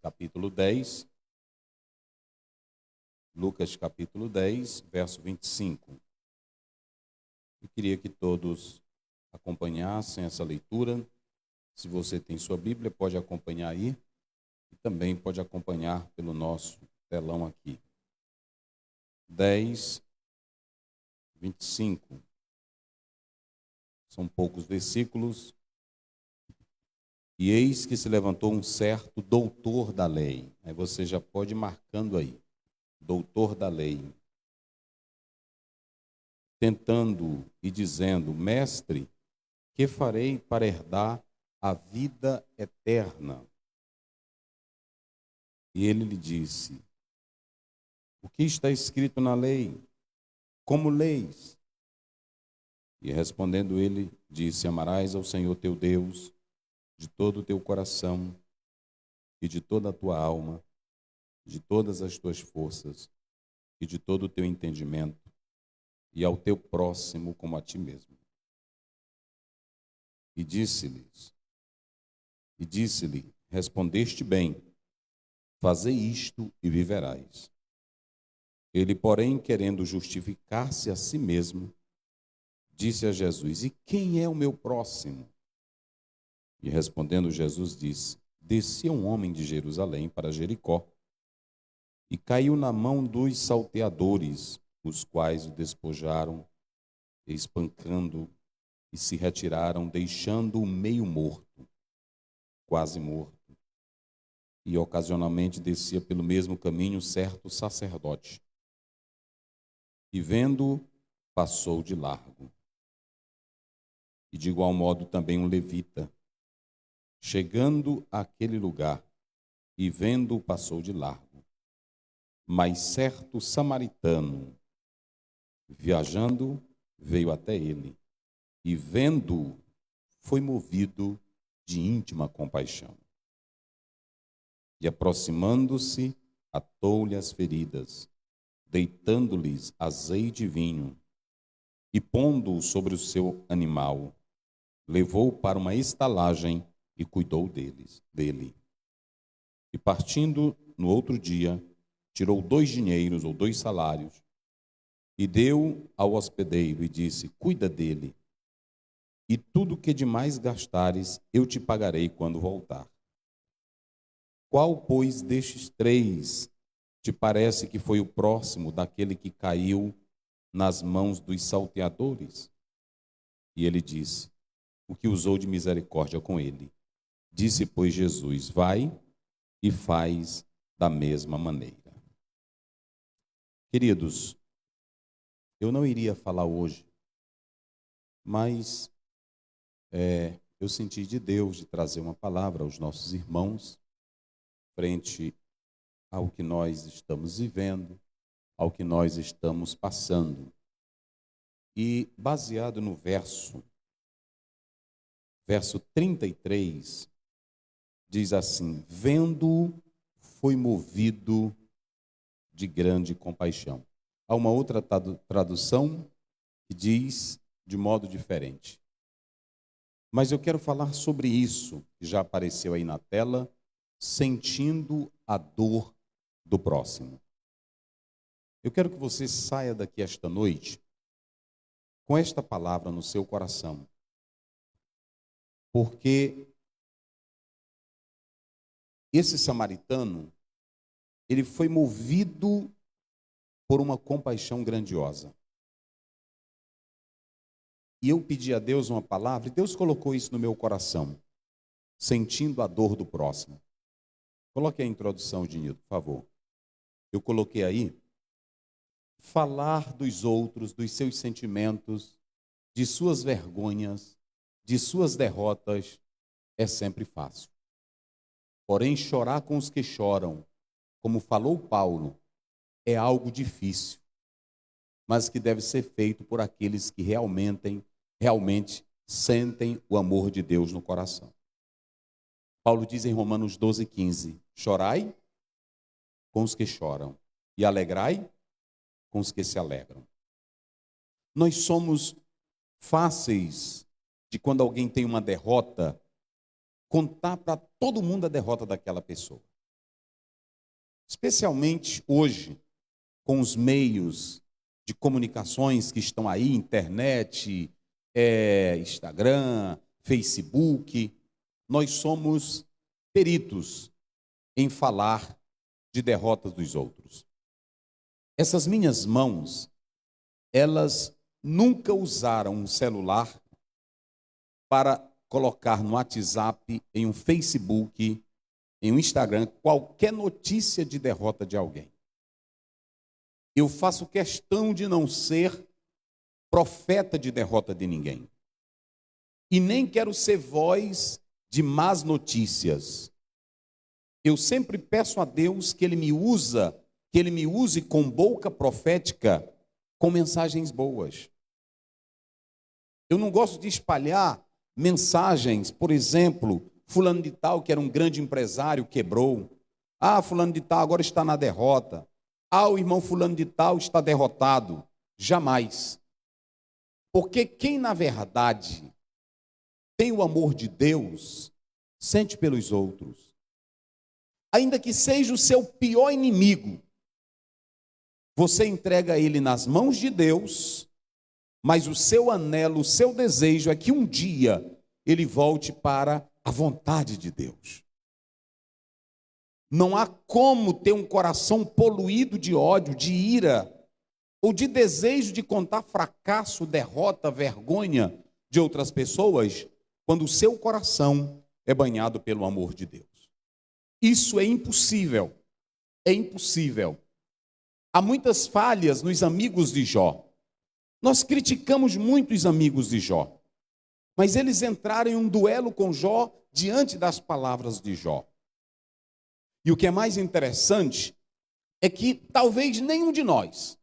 Capítulo 10, Lucas capítulo 10, verso 25. Eu queria que todos acompanhassem essa leitura. Se você tem sua Bíblia, pode acompanhar aí e também pode acompanhar pelo nosso telão aqui. 10, 25. São poucos versículos. E eis que se levantou um certo doutor da lei. Aí você já pode ir marcando aí. Doutor da lei. Tentando e dizendo: Mestre, que farei para herdar a vida eterna? E ele lhe disse: O que está escrito na lei? Como leis? E respondendo ele, disse: Amarás ao Senhor teu Deus de todo o teu coração e de toda a tua alma, de todas as tuas forças e de todo o teu entendimento, e ao teu próximo como a ti mesmo. E disse-lhe, respondeste bem, fazei isto e viverás. Ele, porém, querendo justificar-se a si mesmo, disse a Jesus: E quem é o meu próximo? E respondendo Jesus disse: Descia um homem de Jerusalém para Jericó, e caiu na mão dos salteadores, os quais o despojaram, espancando, e se retiraram, deixando-o meio morto, quase morto. E ocasionalmente descia pelo mesmo caminho certo sacerdote, e vendo-o, passou de largo. E de igual modo também um levita, chegando àquele lugar, e vendo-o, passou de largo. Mas certo samaritano, viajando, veio até ele, e vendo-o, foi movido de íntima compaixão. E aproximando-se, atou-lhe as feridas, deitando-lhes azeite e vinho, e pondo-o sobre o seu animal, levou-o para uma estalagem e cuidou dele. E partindo no outro dia, tirou 2 dinheiros ou 2 salários, e deu ao hospedeiro e disse: Cuida dele, e tudo que demais gastares eu te pagarei quando voltar. Qual, pois, destes 3 te parece que foi o próximo daquele que caiu nas mãos dos salteadores? E ele disse: O que usou de misericórdia com ele. Disse, pois, Jesus: Vai e faz da mesma maneira. Queridos, eu não iria falar hoje, mas eu senti de Deus de trazer uma palavra aos nossos irmãos frente ao que nós estamos vivendo, ao que nós estamos passando. E baseado no verso 33, diz assim: Vendo-o, foi movido de grande compaixão. Há uma outra tradução que diz de modo diferente. Mas eu quero falar sobre isso, que já apareceu aí na tela, sentindo a dor do próximo. Eu quero que você saia daqui esta noite com esta palavra no seu coração. Porque esse samaritano, ele foi movido por uma compaixão grandiosa. E eu pedi a Deus uma palavra, e Deus colocou isso no meu coração, sentindo a dor do próximo. Coloque a introdução, Dinildo, por favor. Eu coloquei aí: falar dos outros, dos seus sentimentos, de suas vergonhas, de suas derrotas, é sempre fácil. Porém, chorar com os que choram, como falou Paulo, é algo difícil, mas que deve ser feito por aqueles que realmente sentem o amor de Deus no coração. Paulo diz em Romanos 12:15, chorai com os que choram e alegrai com os que se alegram. Nós somos fáceis de, quando alguém tem uma derrota, contar para todo mundo a derrota daquela pessoa. especialmente hoje, com os meios de comunicações que estão aí, internet, Instagram, Facebook, nós somos peritos em falar de derrotas dos outros. Essas minhas mãos, elas nunca usaram um celular para colocar no WhatsApp, em um Facebook, em um Instagram, qualquer notícia de derrota de alguém. Eu faço questão de não ser profeta de derrota de ninguém. E nem quero ser voz de más notícias. Eu sempre peço a Deus que Ele me use com boca profética, com mensagens boas. Eu não gosto de espalhar mensagens, por exemplo, fulano de tal, que era um grande empresário, quebrou. Ah, fulano de tal agora está na derrota. Ah, o irmão fulano de tal está derrotado. Jamais. Porque quem, na verdade, tem o amor de Deus, sente pelos outros. Ainda que seja o seu pior inimigo, você entrega ele nas mãos de Deus, mas o seu anelo, o seu desejo é que um dia ele volte para a vontade de Deus. Não há como ter um coração poluído de ódio, de ira, ou de desejo de contar fracasso, derrota, vergonha de outras pessoas, quando o seu coração é banhado pelo amor de Deus. Isso é impossível. É impossível. Há muitas falhas nos amigos de Jó. Nós criticamos muito os amigos de Jó, mas eles entraram em um duelo com Jó diante das palavras de Jó. E o que é mais interessante é que talvez nenhum de nós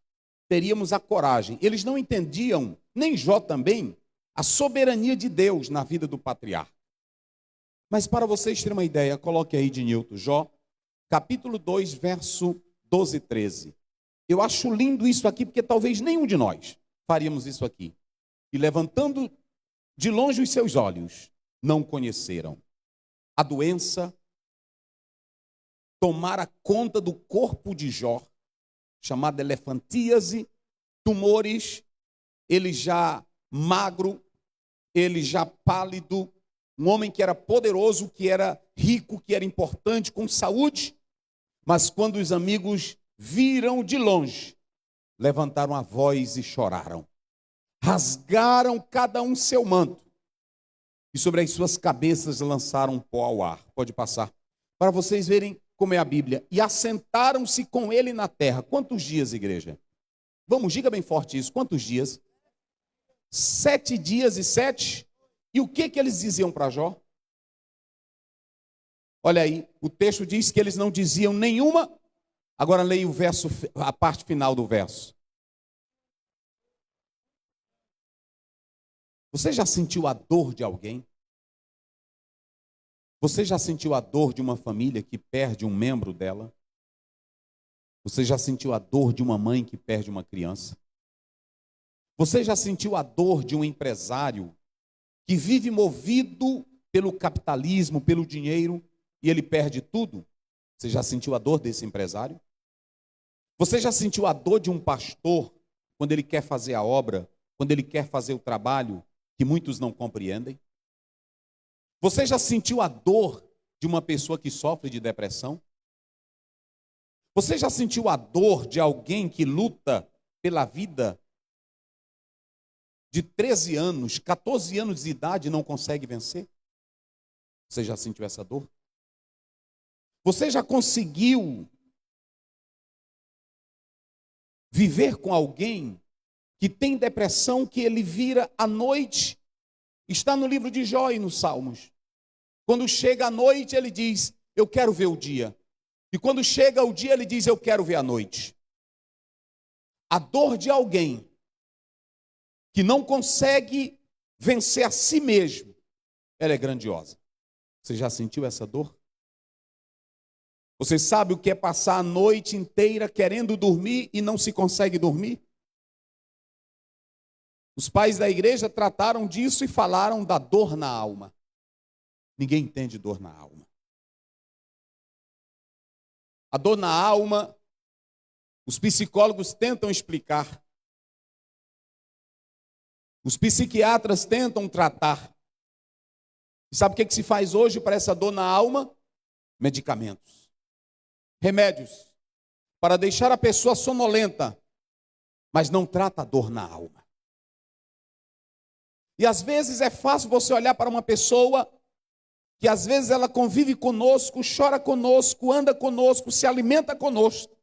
teríamos a coragem. Eles não entendiam, nem Jó também, a soberania de Deus na vida do patriarca. Mas para vocês terem uma ideia, coloque aí de Nilton, Jó, capítulo 2, verso 12 e 13. Eu acho lindo isso aqui, porque talvez nenhum de nós faríamos isso aqui. E levantando de longe os seus olhos, não conheceram. A doença tomara conta do corpo de Jó, chamada elefantíase, tumores, ele já magro, ele já pálido, um homem que era poderoso, que era rico, que era importante, com saúde, mas quando os amigos viram de longe, levantaram a voz e choraram. Rasgaram cada um seu manto e sobre as suas cabeças lançaram pó ao ar. Pode passar. Para vocês verem como é a Bíblia. E assentaram-se com ele na terra. Quantos dias, igreja? Vamos, diga bem forte isso. Quantos dias? 7 dias e 7. E o que eles diziam para Jó? Olha aí, o texto diz que eles não diziam nenhuma. Agora leia o verso, a parte final do verso. Você já sentiu a dor de alguém? Você já sentiu a dor de uma família que perde um membro dela? Você já sentiu a dor de uma mãe que perde uma criança? Você já sentiu a dor de um empresário que vive movido pelo capitalismo, pelo dinheiro, e ele perde tudo? Você já sentiu a dor desse empresário? Você já sentiu a dor de um pastor quando ele quer fazer a obra, quando ele quer fazer o trabalho que muitos não compreendem? Você já sentiu a dor de uma pessoa que sofre de depressão? Você já sentiu a dor de alguém que luta pela vida de 13 anos, 14 anos de idade e não consegue vencer? Você já sentiu essa dor? Você já conseguiu viver com alguém que tem depressão, que ele vira à noite? Está no livro de Jó e nos Salmos. Quando chega a noite, ele diz, eu quero ver o dia. E quando chega o dia, ele diz, eu quero ver a noite. A dor de alguém que não consegue vencer a si mesmo, ela é grandiosa. Você já sentiu essa dor? Você sabe o que é passar a noite inteira querendo dormir e não se consegue dormir? Os pais da igreja trataram disso e falaram da dor na alma. Ninguém entende dor na alma. A dor na alma, os psicólogos tentam explicar. Os psiquiatras tentam tratar. E sabe o que se faz hoje para essa dor na alma? Medicamentos. Remédios. Para deixar a pessoa sonolenta. Mas não trata a dor na alma. E às vezes é fácil você olhar para uma pessoa que às vezes ela convive conosco, chora conosco, anda conosco, se alimenta conosco.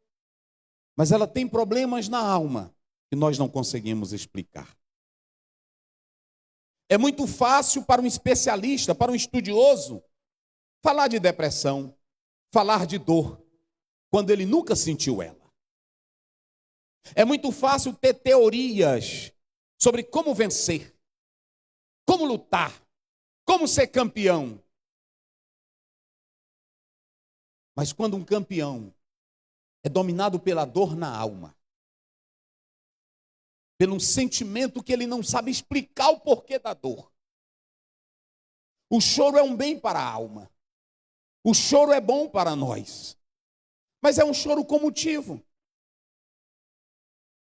Mas ela tem problemas na alma que nós não conseguimos explicar. É muito fácil para um especialista, para um estudioso, falar de depressão, falar de dor, quando ele nunca sentiu ela. É muito fácil ter teorias sobre como vencer, como lutar, como ser campeão. Mas quando um campeão é dominado pela dor na alma, pelo um sentimento que ele não sabe explicar o porquê da dor. O choro é um bem para a alma. O choro é bom para nós. Mas é um choro com motivo.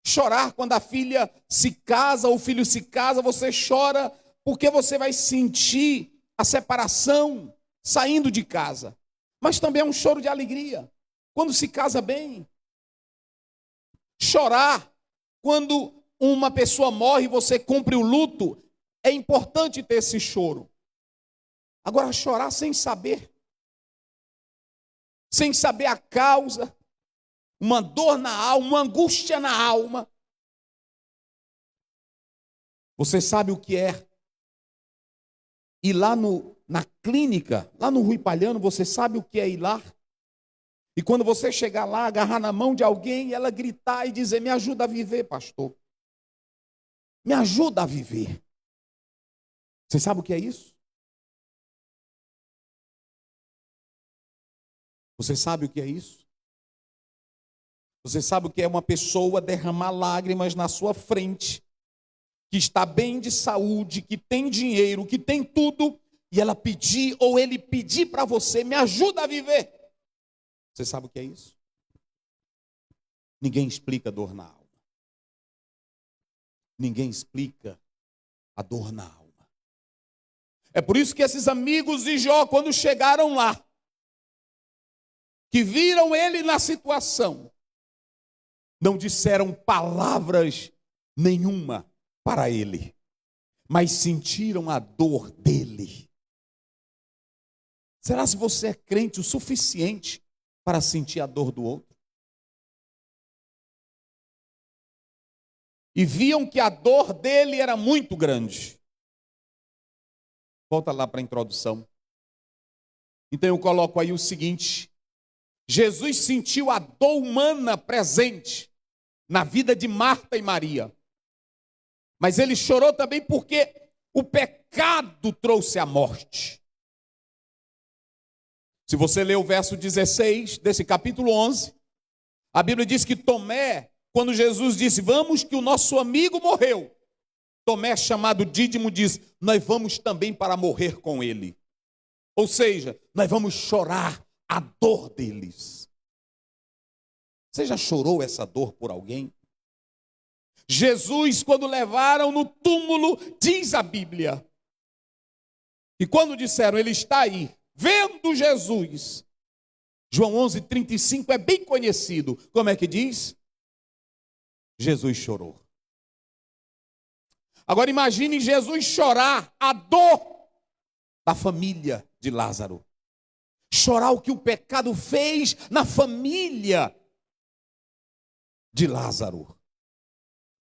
Chorar quando a filha se casa, ou o filho se casa, você chora porque você vai sentir a separação saindo de casa. Mas também é um choro de alegria, quando se casa bem. Chorar quando uma pessoa morre e você cumpre o luto, é importante ter esse choro. Agora, chorar sem saber a causa, uma dor na alma, uma angústia na alma. Você sabe o que é? Ir lá na clínica, lá no Rui Palhano, você sabe o que é ir lá? E quando você chegar lá, agarrar na mão de alguém, ela gritar e dizer: me ajuda a viver, pastor. Me ajuda a viver. Você sabe o que é isso? Você sabe o que é isso? Você sabe o que é uma pessoa derramar lágrimas na sua frente, que está bem de saúde, que tem dinheiro, que tem tudo, e ela pedir, ou ele pedir para você: me ajuda a viver. Você sabe o que é isso? Ninguém explica a dor na alma. Ninguém explica a dor na alma. É por isso que esses amigos de Jó, quando chegaram lá, que viram ele na situação, não disseram palavras nenhuma para ele, mas sentiram a dor dele. Será se você é crente o suficiente para sentir a dor do outro? E viam que a dor dele era muito grande. Volta lá para a introdução. Então eu coloco aí o seguinte: Jesus sentiu a dor humana presente na vida de Marta e Maria. Mas ele chorou também porque o pecado trouxe a morte. Se você ler o verso 16 desse capítulo 11, a Bíblia diz que Tomé, quando Jesus disse: vamos que o nosso amigo morreu, Tomé, chamado Dídimo, diz: nós vamos também para morrer com ele. Ou seja, nós vamos chorar a dor deles. Você já chorou essa dor por alguém? Jesus, quando levaram no túmulo, diz a Bíblia, e quando disseram: ele está aí, vendo Jesus, João 11:35 é bem conhecido. Como é que diz? Jesus chorou. Agora imagine Jesus chorar a dor da família de Lázaro. Chorar o que o pecado fez na família de Lázaro.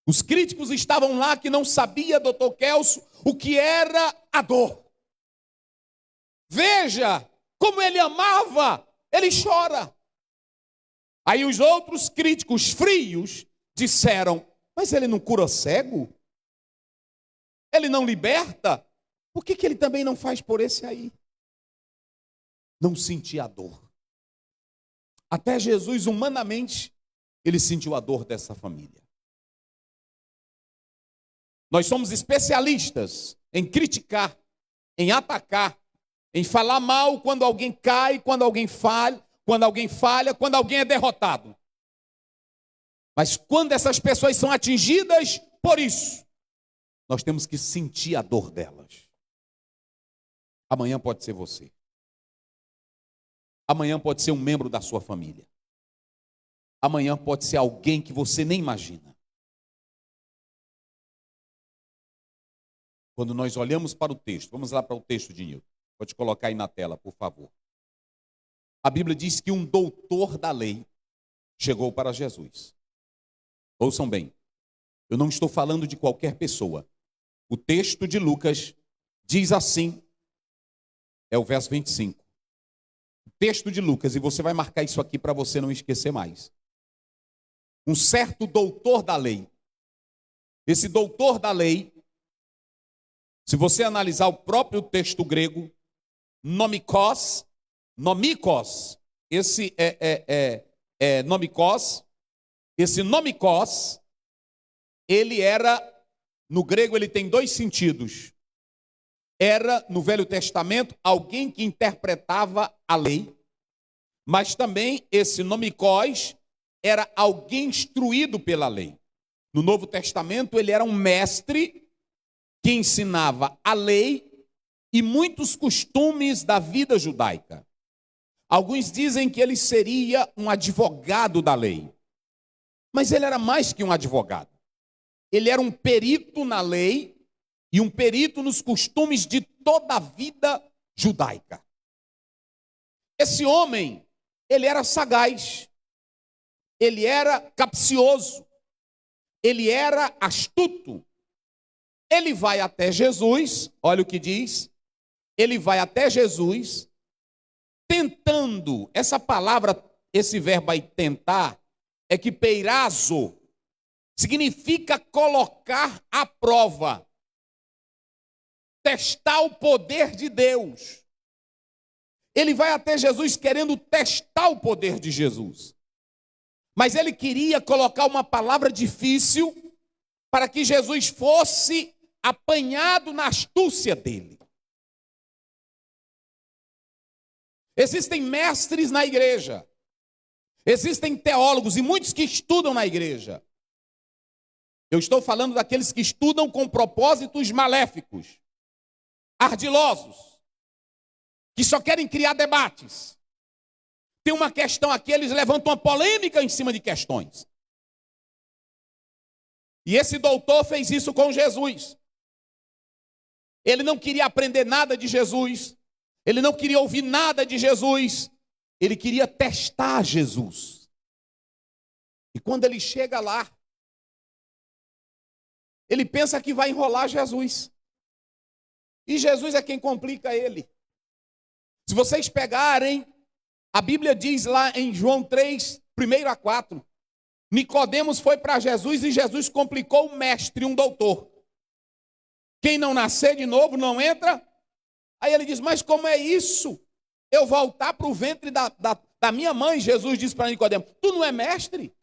Os críticos estavam lá que não sabia, doutor Kelso, o que era a dor. Veja como ele amava, ele chora. Aí os outros críticos frios disseram: mas ele não cura cego? Ele não liberta? Por que ele também não faz por esse aí? Não sentia a dor. Até Jesus, humanamente, ele sentiu a dor dessa família. Nós somos especialistas em criticar, em atacar, em falar mal quando alguém cai, quando alguém falha, quando alguém falha, quando alguém é derrotado. Mas quando essas pessoas são atingidas por isso, nós temos que sentir a dor delas. Amanhã pode ser você. Amanhã pode ser um membro da sua família. Amanhã pode ser alguém que você nem imagina. Quando nós olhamos para o texto, vamos lá para o texto de Nilton. Pode colocar aí na tela, por favor. A Bíblia diz que um doutor da lei chegou para Jesus. Ouçam bem, eu não estou falando de qualquer pessoa. O texto de Lucas diz assim, é o verso 25. O texto de Lucas, e você vai marcar isso aqui para você não esquecer mais. Um certo doutor da lei. Esse doutor da lei, se você analisar o próprio texto grego, nomikos, esse nomikos, esse nomikos, ele era, no grego ele tem dois sentidos. Era, no Velho Testamento, alguém que interpretava a lei, mas também esse nomikos era alguém instruído pela lei. No Novo Testamento ele era um mestre que ensinava a lei e muitos costumes da vida judaica. Alguns dizem que ele seria um advogado da lei. Mas ele era mais que um advogado. Ele era um perito na lei e um perito nos costumes de toda a vida judaica. Esse homem, ele era sagaz, ele era capcioso, ele era astuto. Ele vai até Jesus, olha o que diz, ele vai até Jesus, tentando, essa palavra, esse verbo aí, tentar, é que peirazo significa colocar à prova, testar o poder de Deus. Ele vai até Jesus querendo testar o poder de Jesus. Mas ele queria colocar uma palavra difícil para que Jesus fosse apanhado na astúcia dele. Existem mestres na igreja. Existem teólogos e muitos que estudam na igreja. Eu estou falando daqueles que estudam com propósitos maléficos, ardilosos, que só querem criar debates. Tem uma questão aqui, eles levantam uma polêmica em cima de questões. E esse doutor fez isso com Jesus. Ele não queria aprender nada de Jesus. Ele não queria ouvir nada de Jesus. Ele queria testar Jesus. E quando ele chega lá, ele pensa que vai enrolar Jesus. E Jesus é quem complica ele. Se vocês pegarem, a Bíblia diz lá em João 3, 1-4, Nicodemos foi para Jesus e Jesus complicou o mestre, um doutor. Quem não nascer de novo não entra. Aí ele diz, mas como é isso? Eu voltar para o ventre da minha mãe. Jesus disse para Nicodemos, tu não é mestre?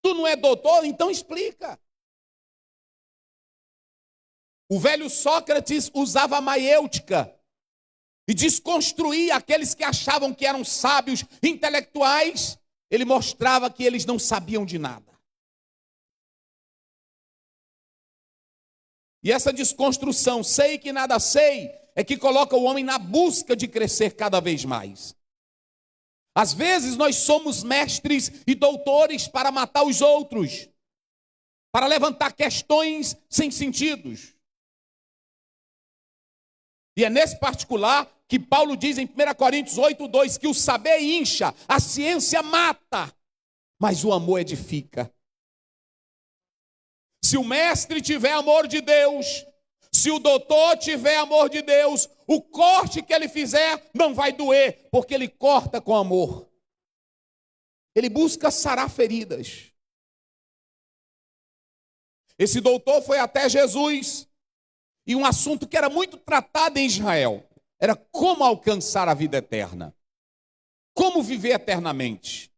Tu não é doutor? Então explica. O velho Sócrates usava a maiêutica e desconstruía aqueles que achavam que eram sábios intelectuais. Ele mostrava que eles não sabiam de nada. E essa desconstrução, sei que nada sei, é que coloca o homem na busca de crescer cada vez mais. Às vezes nós somos mestres e doutores para matar os outros, para levantar questões sem sentidos. E é nesse particular que Paulo diz em 1 Coríntios 8:2 que o saber incha, a ciência mata, mas o amor edifica. Se o mestre tiver amor de Deus, se o doutor tiver amor de Deus, o corte que ele fizer não vai doer, porque ele corta com amor. Ele busca sarar feridas. Esse doutor foi até Jesus, e um assunto que era muito tratado em Israel era como alcançar a vida eterna, como viver eternamente.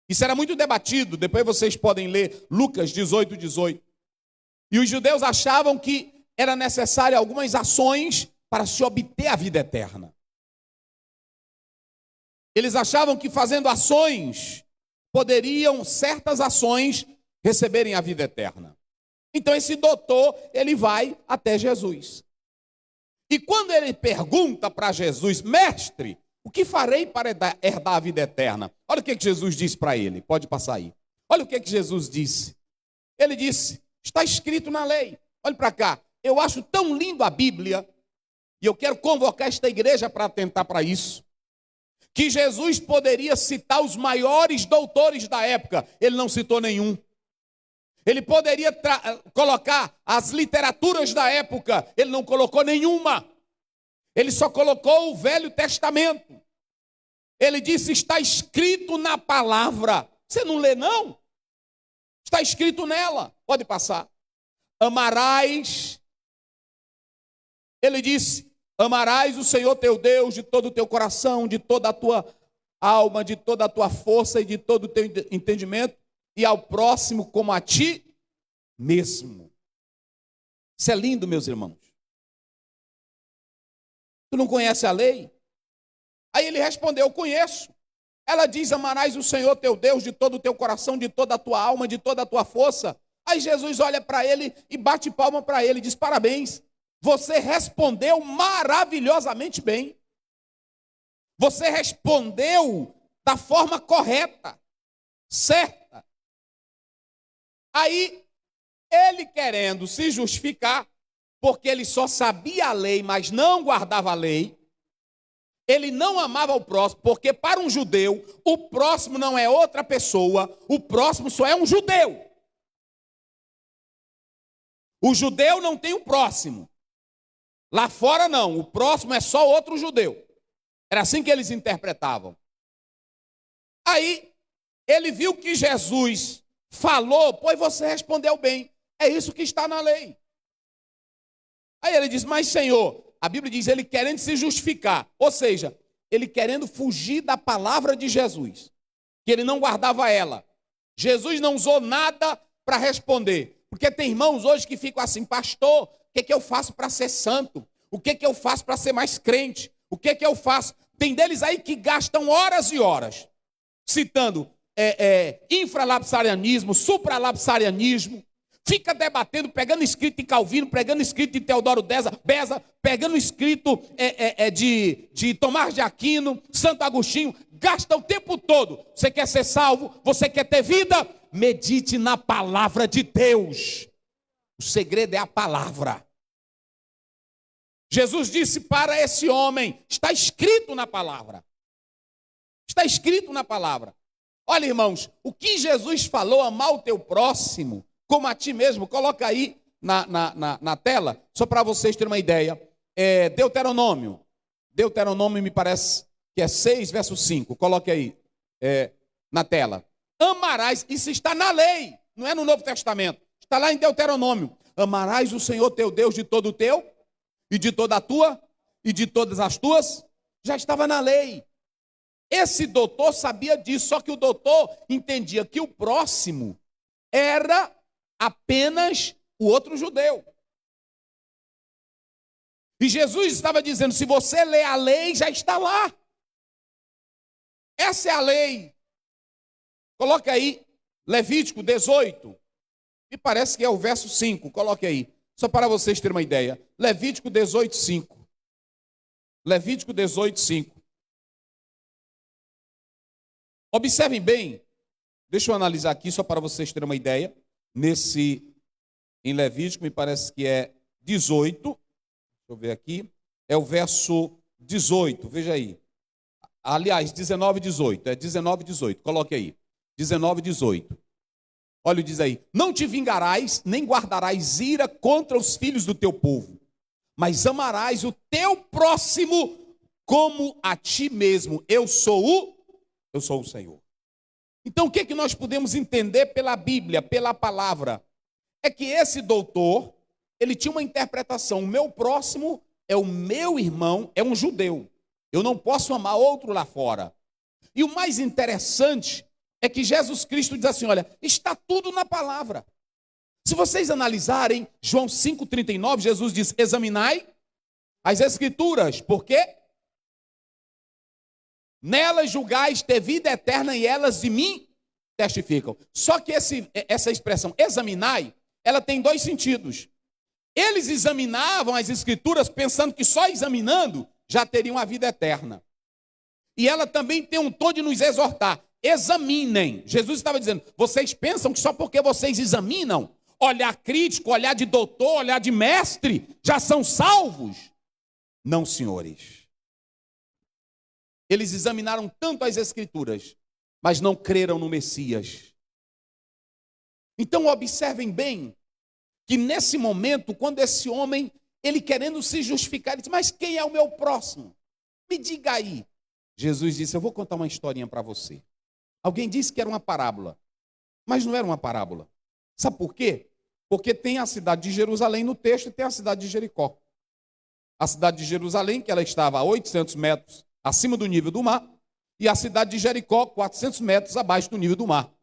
Isso era muito debatido, depois vocês podem ler Lucas 18:18. E os judeus achavam que era necessário algumas ações para se obter a vida eterna. Eles achavam que fazendo ações, poderiam certas ações receberem a vida eterna. Então esse doutor, ele vai até Jesus. E quando ele pergunta para Jesus: mestre, o que farei para herdar a vida eterna? Olha o que Jesus disse para ele, pode passar aí. Olha o que Jesus disse. Ele disse: está escrito na lei. Olha para cá, eu acho tão lindo a Bíblia, e eu quero convocar esta igreja para atentar para isso, que Jesus poderia citar os maiores doutores da época, ele não citou nenhum. Ele poderia colocar as literaturas da época, ele não colocou nenhuma. Ele só colocou o Velho Testamento. Ele disse: está escrito na palavra. Você não lê, não? Está escrito nela. Pode passar. Amarás. Ele disse: amarás o Senhor teu Deus de todo o teu coração, de toda a tua alma, de toda a tua força e de todo o teu entendimento, e ao próximo como a ti mesmo. Isso é lindo, meus irmãos. Tu não conhece a lei? Aí ele respondeu: conheço. Ela diz: amarás o Senhor teu Deus de todo o teu coração, de toda a tua alma, de toda a tua força. Aí Jesus olha para ele e bate palma para ele e diz: parabéns, você respondeu maravilhosamente bem. Você respondeu da forma correta, certa. Aí, ele querendo se justificar, porque ele só sabia a lei, mas não guardava a lei. Ele não amava o próximo, porque para um judeu, o próximo não é outra pessoa, o próximo só é um judeu. O judeu não tem o próximo. Lá fora não, o próximo é só outro judeu. Era assim que eles interpretavam. Aí, ele viu que Jesus falou: pois você respondeu bem, é isso que está na lei. Aí ele diz: mas Senhor, a Bíblia diz ele querendo se justificar, ou seja, ele querendo fugir da palavra de Jesus, que ele não guardava ela. Jesus não usou nada para responder, porque tem irmãos hoje que ficam assim: pastor, o que eu faço para ser santo? O que eu faço para ser mais crente? O que eu faço? Tem deles aí que gastam horas e horas citando infralapsarianismo, supralapsarianismo, fica debatendo, pegando escrito de Calvino, pegando escrito de Teodoro Beza, pegando escrito de Tomás de Aquino, Santo Agostinho, gasta o tempo todo. Você quer ser salvo? Você quer ter vida? Medite na palavra de Deus. O segredo é a palavra. Jesus disse para esse homem: está escrito na palavra. Está escrito na palavra. Olha, irmãos, o que Jesus falou: amar o teu próximo como a ti mesmo. Coloca aí na tela, só para vocês terem uma ideia. Deuteronômio me parece que é 6, verso 5. Coloque aí na tela. Amarás, isso está na lei, não é no Novo Testamento. Está lá em Deuteronômio. Amarás o Senhor teu Deus de todo o teu, e de toda a tua, e de todas as tuas. Já estava na lei. Esse doutor sabia disso, só que o doutor entendia que o próximo era apenas o outro judeu. E Jesus estava dizendo: se você lê a lei, já está lá. Essa é a lei. Coloque aí, Levítico 18. Me parece que é o verso 5. Coloque aí, só para vocês terem uma ideia. Levítico 18, 5. Levítico 18, 5. Observem bem, deixa eu analisar aqui só para vocês terem uma ideia. Em Levítico, me parece que é 18. Deixa eu ver aqui. É o verso 18, veja aí. Aliás, 19, 18. É 19, 18. Coloque aí. 19, 18. Olha, diz aí: não te vingarás, nem guardarás ira contra os filhos do teu povo, mas amarás o teu próximo como a ti mesmo. Eu sou o Senhor. Então, o que nós podemos entender pela Bíblia, pela palavra? É que esse doutor, ele tinha uma interpretação: o meu próximo é o meu irmão, é um judeu. Eu não posso amar outro lá fora. E o mais interessante é que Jesus Cristo diz assim: olha, está tudo na palavra. Se vocês analisarem João 5,39, Jesus diz: examinai as escrituras, porque Nelas julgais ter vida eterna e elas de mim testificam. Só que essa expressão examinai, ela tem dois sentidos. Eles examinavam as escrituras pensando que só examinando já teriam a vida eterna. E ela também tem um tom de nos exortar. Examinem. Jesus estava dizendo, vocês pensam que só porque vocês examinam, olhar crítico, olhar de doutor, olhar de mestre, já são salvos? Não, senhores. Eles examinaram tanto as escrituras, mas não creram no Messias. Então observem bem, que nesse momento, quando esse homem, ele querendo se justificar, ele diz, mas quem é o meu próximo? Me diga aí. Jesus disse, eu vou contar uma historinha para você. Alguém disse que era uma parábola, mas não era uma parábola. Sabe por quê? Porque tem a cidade de Jerusalém no texto e tem a cidade de Jericó. A cidade de Jerusalém, que ela estava a 800 metros acima do nível do mar, e a cidade de Jericó, 400 metros abaixo do nível do mar.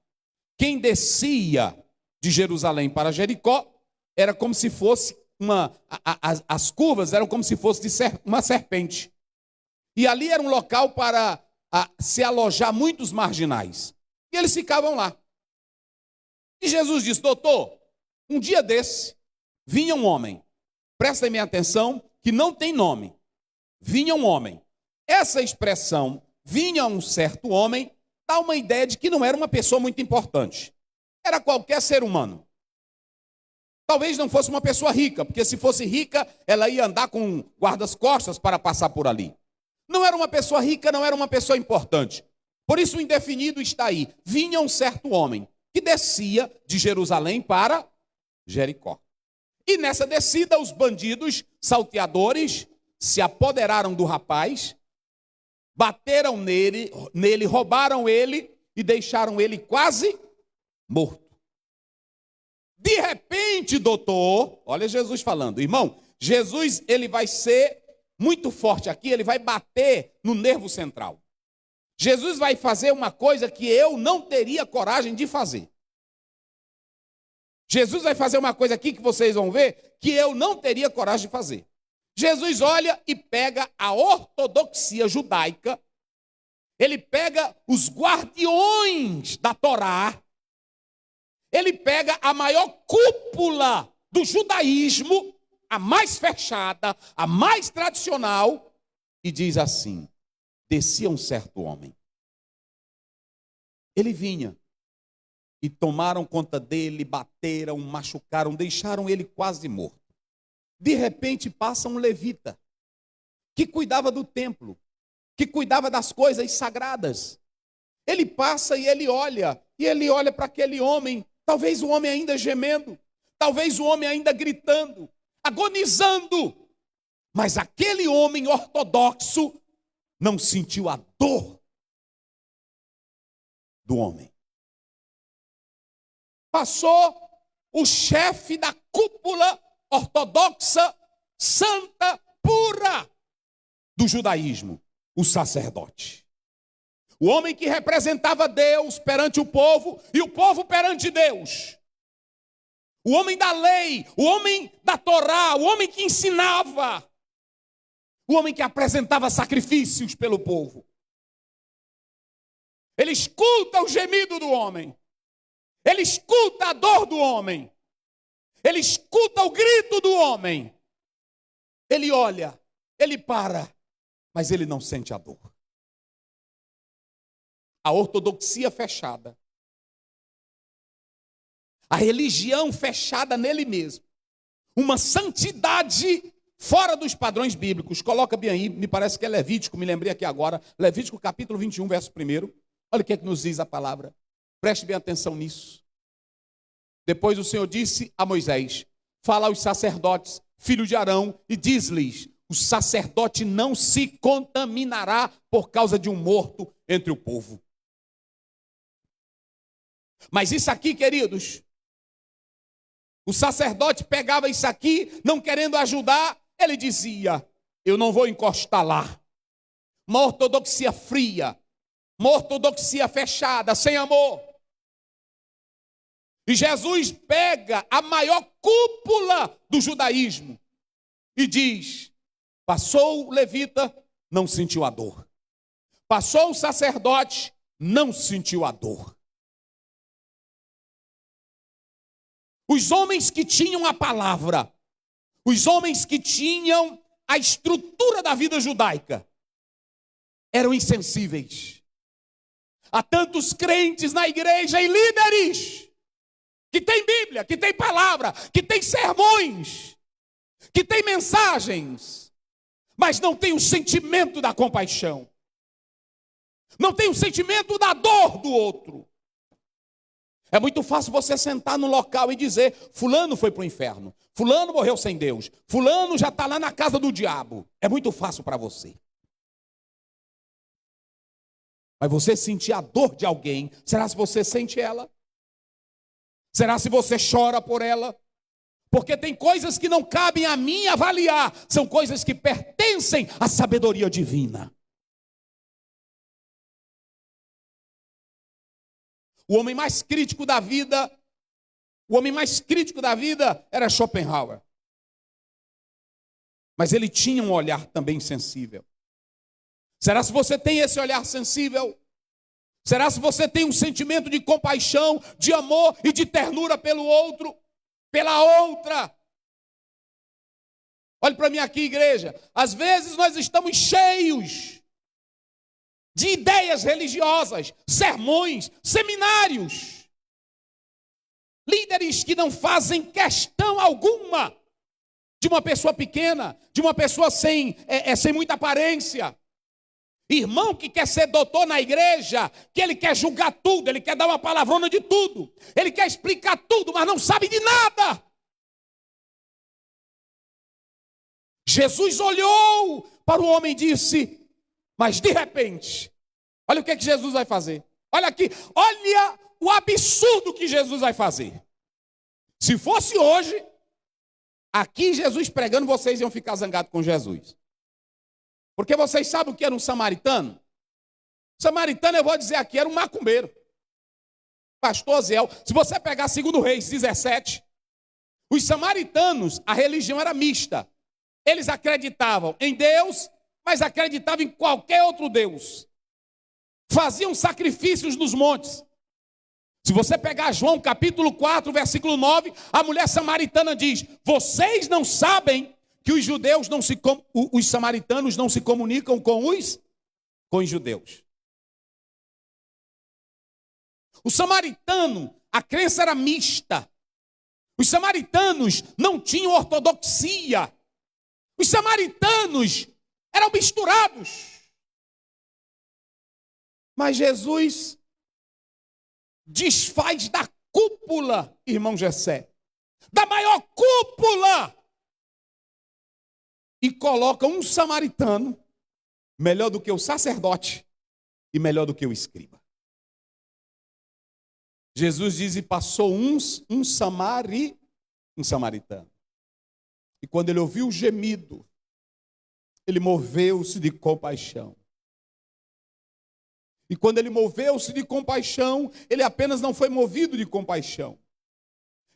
Quem descia de Jerusalém para Jericó, era como se fosse as curvas eram como se fosse uma serpente. E ali era um local para se alojar muitos marginais. E eles ficavam lá. E Jesus disse, doutor, um dia desse, vinha um homem. Prestem minha atenção, que não tem nome. Vinha um homem. Essa expressão, vinha um certo homem, dá uma ideia de que não era uma pessoa muito importante. Era qualquer ser humano. Talvez não fosse uma pessoa rica, porque se fosse rica, ela ia andar com guardas-costas para passar por ali. Não era uma pessoa rica, não era uma pessoa importante. Por isso o indefinido está aí. Vinha um certo homem que descia de Jerusalém para Jericó. E nessa descida, os bandidos salteadores se apoderaram do rapaz, bateram nele, roubaram ele e deixaram ele quase morto. De repente, doutor, olha Jesus falando, irmão, Jesus ele vai ser muito forte aqui, ele vai bater no nervo central. Jesus vai fazer uma coisa que eu não teria coragem de fazer. Jesus vai fazer uma coisa aqui que vocês vão ver que eu não teria coragem de fazer. Jesus olha e pega a ortodoxia judaica, ele pega os guardiões da Torá, ele pega a maior cúpula do judaísmo, a mais fechada, a mais tradicional, e diz assim, descia um certo homem. Ele vinha, e tomaram conta dele, bateram, machucaram, deixaram ele quase morto. De repente passa um levita, que cuidava do templo, que cuidava das coisas sagradas. Ele passa e ele olha para aquele homem, talvez o homem ainda gemendo, talvez o homem ainda gritando, agonizando. Mas aquele homem ortodoxo não sentiu a dor do homem. Passou o chefe da cúpula ortodoxa, santa, pura do judaísmo, o sacerdote. O homem que representava Deus perante o povo e o povo perante Deus. O homem da lei, o homem da Torá, o homem que ensinava. O homem que apresentava sacrifícios pelo povo. Ele escuta o gemido do homem. Ele escuta a dor do homem. Ele escuta o grito do homem. Ele olha, ele para, mas ele não sente a dor. A ortodoxia fechada. A religião fechada nele mesmo. Uma santidade fora dos padrões bíblicos. Coloca bem aí, me parece que é Levítico, me lembrei aqui agora. Levítico capítulo 21, verso 1. Olha o que é que nos diz a palavra. Preste bem atenção nisso. Depois o Senhor disse a Moisés, fala aos sacerdotes, filhos de Arão, e diz-lhes, o sacerdote não se contaminará por causa de um morto entre o povo. Mas isso aqui, queridos, o sacerdote pegava isso aqui, não querendo ajudar, ele dizia, eu não vou encostar lá. Uma ortodoxia fria, uma ortodoxia fechada, sem amor. E Jesus pega a maior cúpula do judaísmo e diz, passou o levita, não sentiu a dor. Passou o sacerdote, não sentiu a dor. Os homens que tinham a palavra, os homens que tinham a estrutura da vida judaica, eram insensíveis. Há tantos crentes na igreja e líderes que tem Bíblia, que tem palavra, que tem sermões, que tem mensagens, mas não tem o sentimento da compaixão. Não tem o sentimento da dor do outro. É muito fácil você sentar no local e dizer: fulano foi para o inferno, fulano morreu sem Deus, fulano já está lá na casa do diabo. É muito fácil para você. Mas você sentir a dor de alguém, será se você sente ela? Será se você chora por ela? Porque tem coisas que não cabem a mim avaliar, são coisas que pertencem à sabedoria divina. O homem mais crítico da vida, era Schopenhauer. Mas ele tinha um olhar também sensível. Será se você tem esse olhar sensível? Será se você tem um sentimento de compaixão, de amor e de ternura pelo outro, pela outra? Olhe para mim aqui, igreja. Às vezes nós estamos cheios de ideias religiosas, sermões, seminários. Líderes que não fazem questão alguma de uma pessoa pequena, de uma pessoa sem muita aparência. Irmão que quer ser doutor na igreja, que ele quer julgar tudo, ele quer dar uma palavrona de tudo, ele quer explicar tudo, mas não sabe de nada. Jesus olhou para o homem e disse: mas de repente, olha o que Jesus vai fazer. Olha aqui, olha o absurdo que Jesus vai fazer. Se fosse hoje, aqui Jesus pregando, vocês iam ficar zangados com Jesus. Porque vocês sabem o que era um samaritano? Samaritano, eu vou dizer aqui, era um macumbeiro. Pastor Zéu, se você pegar 2 Reis 17, os samaritanos, a religião era mista. Eles acreditavam em Deus, mas acreditavam em qualquer outro Deus. Faziam sacrifícios nos montes. Se você pegar João capítulo 4, versículo 9, a mulher samaritana diz: vocês não sabem que os samaritanos não se comunicam com os judeus. O samaritano, a crença era mista. Os samaritanos não tinham ortodoxia. Os samaritanos eram misturados. Mas Jesus desfaz da cúpula, irmão Jessé, da maior cúpula, e coloca um samaritano melhor do que o sacerdote e melhor do que o escriba. Jesus diz: e passou um samaritano. E quando ele ouviu o gemido, ele moveu-se de compaixão. E quando ele moveu-se de compaixão, ele apenas não foi movido de compaixão.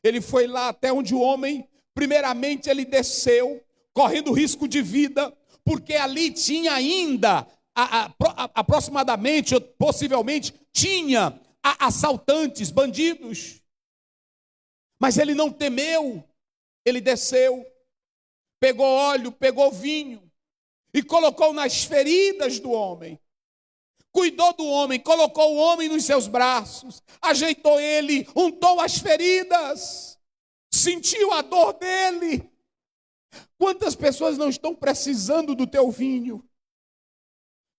Ele foi lá até onde o homem, primeiramente ele desceu, correndo risco de vida, porque ali tinha ainda, aproximadamente, ou possivelmente, tinha assaltantes, bandidos. Mas ele não temeu, ele desceu, pegou óleo, pegou vinho, e colocou nas feridas do homem. Cuidou do homem, colocou o homem nos seus braços, ajeitou ele, untou as feridas, sentiu a dor dele. Quantas pessoas não estão precisando do teu vinho?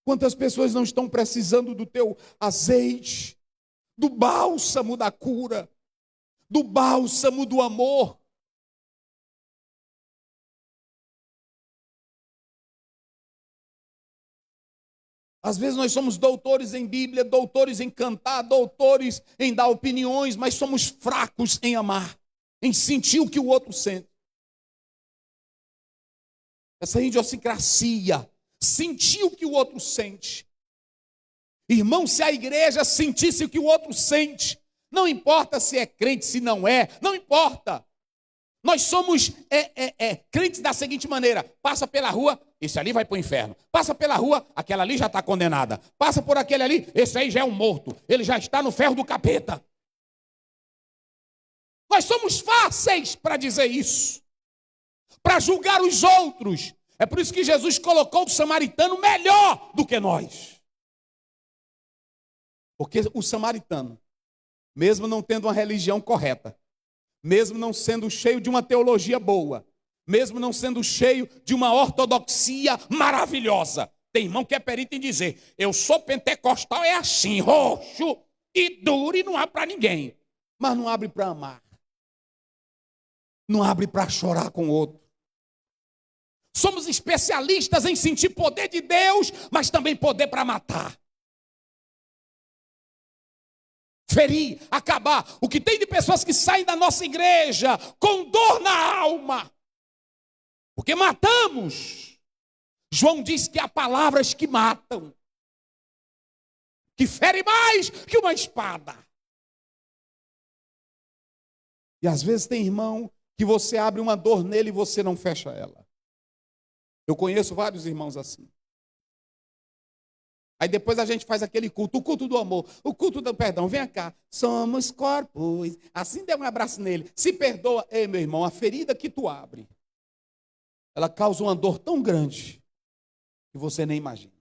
Quantas pessoas não estão precisando do teu azeite, do bálsamo da cura, do bálsamo do amor? Às vezes nós somos doutores em Bíblia, doutores em cantar, doutores em dar opiniões, mas somos fracos em amar, em sentir o que o outro sente. Essa idiosincrasia, sentir o que o outro sente. Irmão, se a igreja sentisse o que o outro sente, não importa se é crente, se não é, não importa. Nós somos crentes da seguinte maneira: passa pela rua, esse ali vai para o inferno. Passa pela rua, aquela ali já está condenada. Passa por aquele ali, esse aí já é um morto. Ele já está no ferro do capeta. Nós somos fáceis para dizer isso, para julgar os outros. É por isso que Jesus colocou o samaritano melhor do que nós. Porque o samaritano, mesmo não tendo uma religião correta, mesmo não sendo cheio de uma teologia boa, mesmo não sendo cheio de uma ortodoxia maravilhosa, tem irmão que é perito em dizer: eu sou pentecostal, é assim, roxo e duro e não abre para ninguém. Mas não abre para amar. Não abre para chorar com o outro. Somos especialistas em sentir poder de Deus, mas também poder para matar. Ferir, acabar. O que tem de pessoas que saem da nossa igreja com dor na alma, porque matamos. João diz que há palavras que matam, que ferem mais que uma espada. E às vezes tem irmão que você abre uma dor nele e você não fecha ela. Eu conheço vários irmãos assim. Aí depois a gente faz aquele culto, o culto do amor, o culto do perdão. Vem cá, somos corpos. Assim dê um abraço nele. Se perdoa. Ei, meu irmão, a ferida que tu abre, ela causa uma dor tão grande que você nem imagina.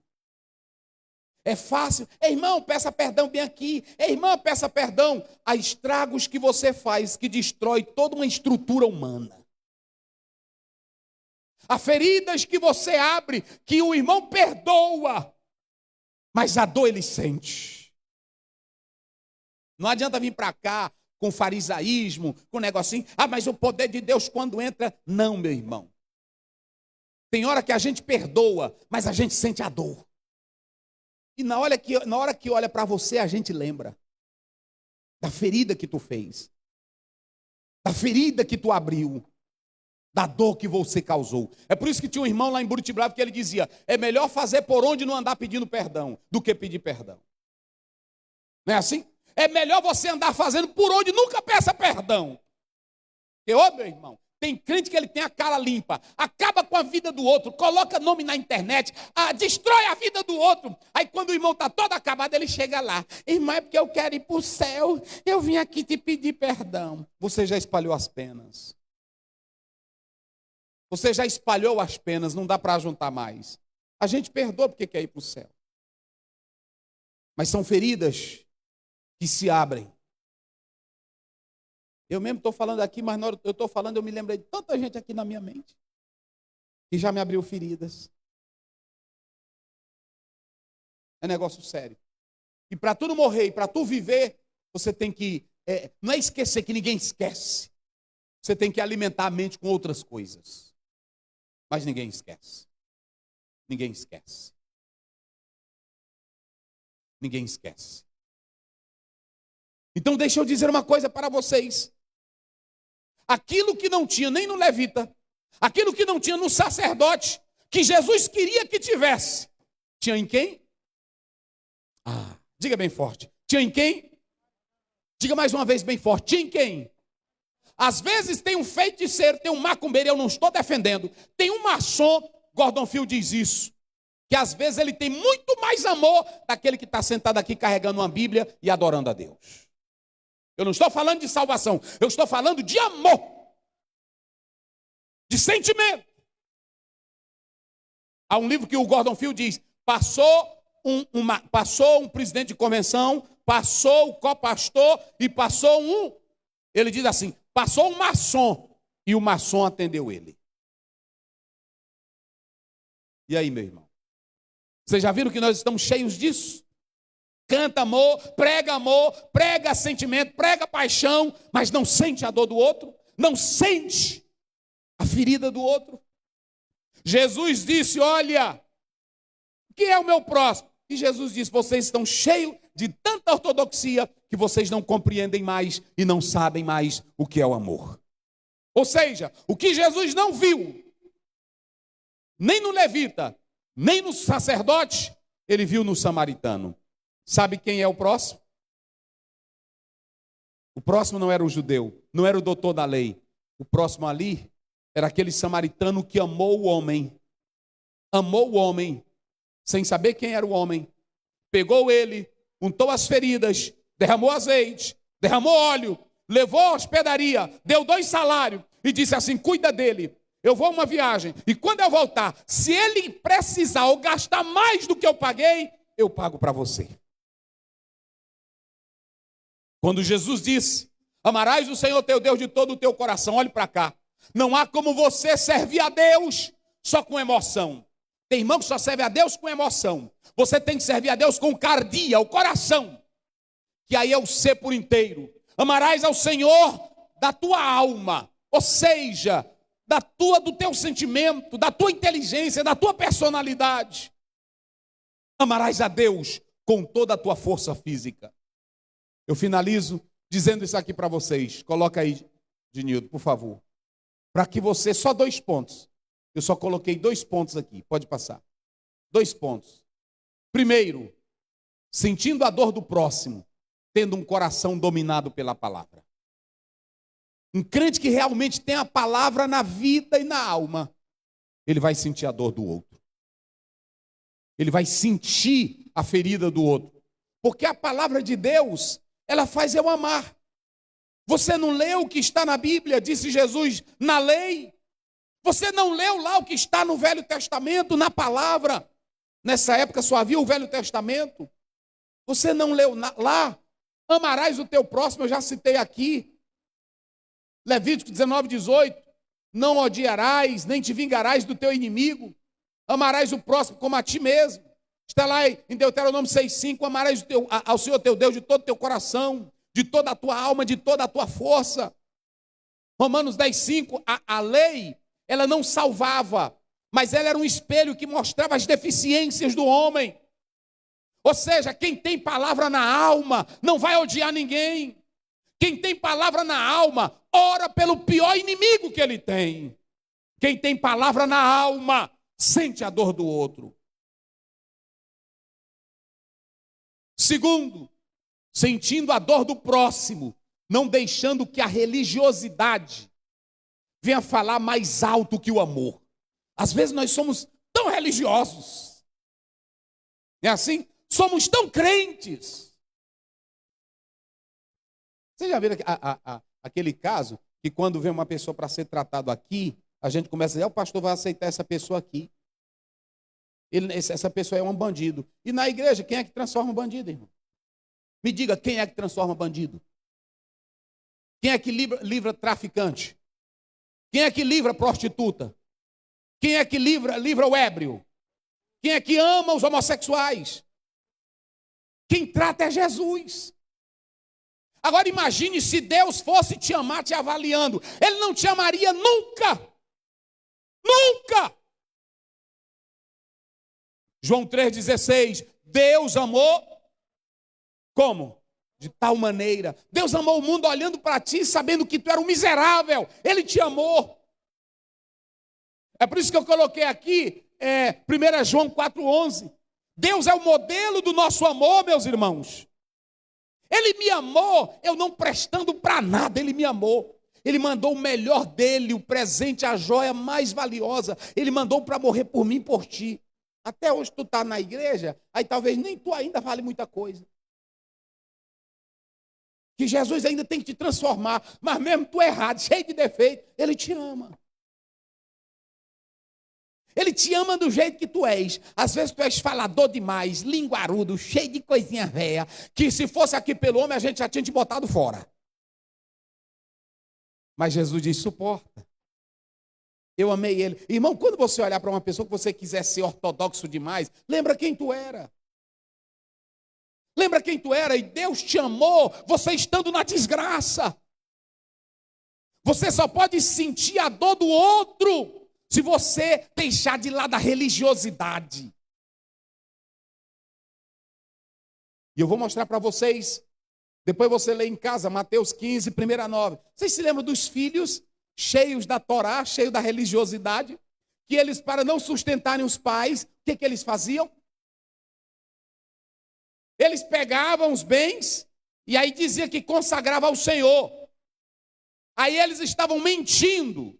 É fácil. Ei, irmão, peça perdão bem aqui. Ei, irmã, peça perdão. Há estragos que você faz que destrói toda uma estrutura humana. Há feridas que você abre que o irmão perdoa, mas a dor ele sente. Não adianta vir para cá com farisaísmo, com negocinho. Ah, mas o poder de Deus quando entra. Não, meu irmão. Tem hora que a gente perdoa, mas a gente sente a dor. E na hora que olha para você, a gente lembra da ferida que tu fez, da ferida que tu abriu, da dor que você causou. É por isso que tinha um irmão lá em Buritibrava que ele dizia: é melhor fazer por onde não andar pedindo perdão do que pedir perdão. Não é assim? É melhor você andar fazendo por onde nunca peça perdão. Porque, ô meu irmão, tem crente que ele tem a cara limpa, acaba com a vida do outro, coloca nome na internet, destrói a vida do outro. Aí quando o irmão está todo acabado, ele chega lá: irmão, é porque eu quero ir para o céu, eu vim aqui te pedir perdão. Você já espalhou as penas. Você já espalhou as penas, não dá para juntar mais. A gente perdoa porque quer ir para o céu. Mas são feridas que se abrem. Eu mesmo estou falando aqui, mas na hora que eu estou falando, eu me lembrei de tanta gente aqui na minha mente que já me abriu feridas. É negócio sério. E para tu não morrer, e para tu viver, você tem que, não é esquecer, que ninguém esquece. Você tem que alimentar a mente com outras coisas. Mas ninguém esquece. Ninguém esquece. Ninguém esquece. Então deixa eu dizer uma coisa para vocês. Aquilo que não tinha nem no levita, aquilo que não tinha no sacerdote, que Jesus queria que tivesse, tinha em quem? Diga bem forte. Tinha em quem? Diga mais uma vez bem forte. Tinha em quem? Às vezes tem um feiticeiro, tem um macumbeiro, eu não estou defendendo. Tem um maçom, Gordon Feel diz isso, que às vezes ele tem muito mais amor daquele que está sentado aqui carregando uma Bíblia e adorando a Deus. Eu não estou falando de salvação, eu estou falando de amor, de sentimento. Há um livro que o Gordon Feel diz: passou um presidente de convenção, passou o copastor e passou ele diz assim, passou um maçom e o maçom atendeu ele. E aí, meu irmão? Vocês já viram que nós estamos cheios disso? Canta amor, prega sentimento, prega paixão, mas não sente a dor do outro, não sente a ferida do outro. Jesus disse: olha, quem é o meu próximo? E Jesus disse: vocês estão cheios de tanta ortodoxia que vocês não compreendem mais e não sabem mais o que é o amor. Ou seja, o que Jesus não viu, nem no levita, nem no sacerdote, ele viu no samaritano. Sabe quem é o próximo? O próximo não era o judeu, não era o doutor da lei. O próximo ali era aquele samaritano que amou o homem. Amou o homem, sem saber quem era o homem. Pegou ele, untou as feridas, derramou azeite, derramou óleo, levou à hospedaria, deu 2 salários e disse assim: cuida dele, eu vou uma viagem e quando eu voltar, se ele precisar ou gastar mais do que eu paguei, eu pago para você. Quando Jesus disse: amarás o Senhor teu Deus de todo o teu coração, olhe para cá, não há como você servir a Deus só com emoção. Tem irmão que só serve a Deus com emoção. Você tem que servir a Deus com cardia, o coração, que aí é o ser por inteiro. Amarás ao Senhor da tua alma, ou seja, do teu sentimento, da tua inteligência, da tua personalidade. Amarás a Deus com toda a tua força física. Eu finalizo dizendo isso aqui para vocês. Coloca aí, Dinildo, por favor. Para que você, só 2 pontos. Eu só coloquei 2 pontos aqui, pode passar. 2 pontos. Primeiro, sentindo a dor do próximo, tendo um coração dominado pela palavra. Um crente que realmente tem a palavra na vida e na alma, ele vai sentir a dor do outro. Ele vai sentir a ferida do outro. Porque a palavra de Deus, ela faz eu amar. Você não leu o que está na Bíblia, disse Jesus, na lei? Você não leu lá o que está no Velho Testamento, na palavra? Nessa época só havia o Velho Testamento. Você não leu lá? Amarás o teu próximo, eu já citei aqui. Levítico 19:18. Não odiarás, nem te vingarás do teu inimigo. Amarás o próximo como a ti mesmo. Está lá em Deuteronômio 6:5. Amarás ao Senhor teu Deus de todo o teu coração, de toda a tua alma, de toda a tua força. Romanos 10:5. A lei, ela não salvava, mas ela era um espelho que mostrava as deficiências do homem. Ou seja, quem tem palavra na alma não vai odiar ninguém. Quem tem palavra na alma ora pelo pior inimigo que ele tem. Quem tem palavra na alma sente a dor do outro. Segundo, sentindo a dor do próximo, não deixando que a religiosidade venha falar mais alto que o amor. Às vezes nós somos tão religiosos. É assim? Somos tão crentes. Você já viu aquele caso que quando vem uma pessoa para ser tratado aqui, a gente começa a dizer: o pastor vai aceitar essa pessoa aqui. Essa pessoa é um bandido. E na igreja, quem é que transforma um bandido, irmão? Me diga, quem é que transforma bandido? Quem é que livra traficante? Quem é que livra prostituta? Quem é que livra o ébrio? Quem é que ama os homossexuais? Quem trata é Jesus. Agora imagine se Deus fosse te amar te avaliando. Ele não te amaria nunca. Nunca. João 3,16. Deus amou como? De tal maneira. Deus amou o mundo olhando para ti, sabendo que tu era um miserável. Ele te amou. É por isso que eu coloquei aqui 1 João 4,11. Deus é o modelo do nosso amor, meus irmãos. Ele me amou, eu não prestando para nada, ele me amou. Ele mandou o melhor dele, o presente, a joia mais valiosa. Ele mandou para morrer por mim e por ti. Até hoje tu está na igreja, aí talvez nem tu ainda vale muita coisa. Que Jesus ainda tem que te transformar, mas mesmo tu errado, cheio de defeito, ele te ama. Ele te ama do jeito que tu és. Às vezes tu és falador demais, linguarudo, cheio de coisinha velha, que se fosse aqui pelo homem a gente já tinha te botado fora. Mas Jesus diz: suporta. Eu amei ele. Irmão, quando você olhar para uma pessoa que você quiser ser ortodoxo demais, lembra quem tu era. Lembra quem tu era e Deus te amou, você estando na desgraça. Você só pode sentir a dor do outro se você deixar de lado a religiosidade. E eu vou mostrar para vocês, depois você lê em casa, Mateus 15, 1-9. Vocês se lembram dos filhos cheios da Torá, cheios da religiosidade? Que eles, para não sustentarem os pais, o que eles faziam? Eles pegavam os bens e aí dizia que consagrava ao Senhor. Aí eles estavam mentindo.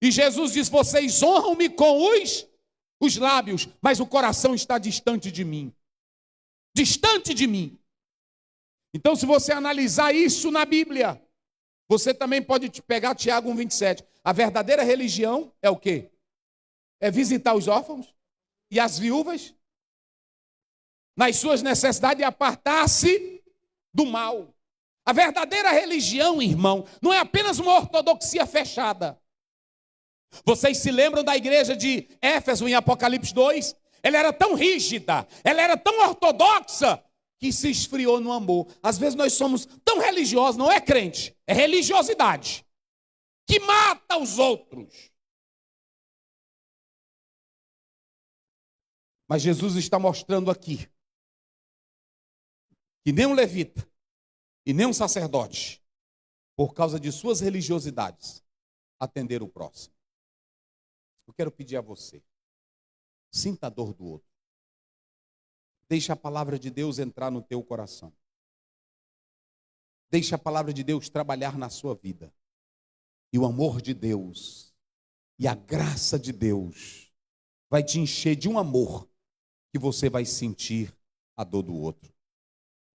E Jesus diz: vocês honram-me com os lábios, mas o coração está distante de mim. Distante de mim. Então, se você analisar isso na Bíblia, você também pode pegar Tiago 1,27. A verdadeira religião é o quê? É visitar os órfãos e as viúvas nas suas necessidades e apartar-se do mal. A verdadeira religião, irmão, não é apenas uma ortodoxia fechada. Vocês se lembram da igreja de Éfeso em Apocalipse 2? Ela era tão rígida, ela era tão ortodoxa, que se esfriou no amor. Às vezes nós somos tão religiosos, não é crente, é religiosidade, que mata os outros. Mas Jesus está mostrando aqui que nem um levita e nem um sacerdote, por causa de suas religiosidades, atenderam o próximo. Eu quero pedir a você, sinta a dor do outro. Deixa a palavra de Deus entrar no teu coração. Deixa a palavra de Deus trabalhar na sua vida. E o amor de Deus e a graça de Deus vai te encher de um amor que você vai sentir a dor do outro.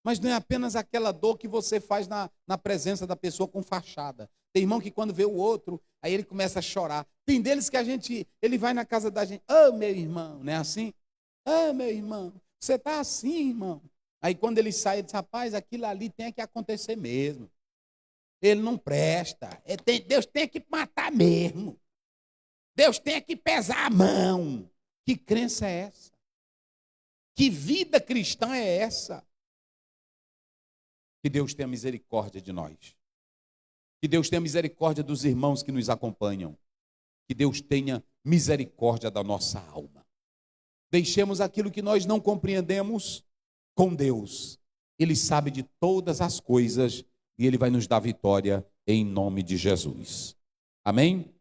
Mas não é apenas aquela dor que você faz na presença da pessoa com fachada. Tem irmão que quando vê o outro, aí ele começa a chorar. Tem deles que ele vai na casa da gente: ô meu irmão, não é assim? Ô meu irmão, você está assim, irmão. Aí quando ele sai, ele diz: rapaz, aquilo ali tem que acontecer mesmo. Ele não presta. Deus tem que matar mesmo. Deus tem que pesar a mão. Que crença é essa? Que vida cristã é essa? Que Deus tenha misericórdia de nós. Que Deus tenha misericórdia dos irmãos que nos acompanham. Que Deus tenha misericórdia da nossa alma. Deixemos aquilo que nós não compreendemos com Deus. Ele sabe de todas as coisas e Ele vai nos dar vitória em nome de Jesus. Amém?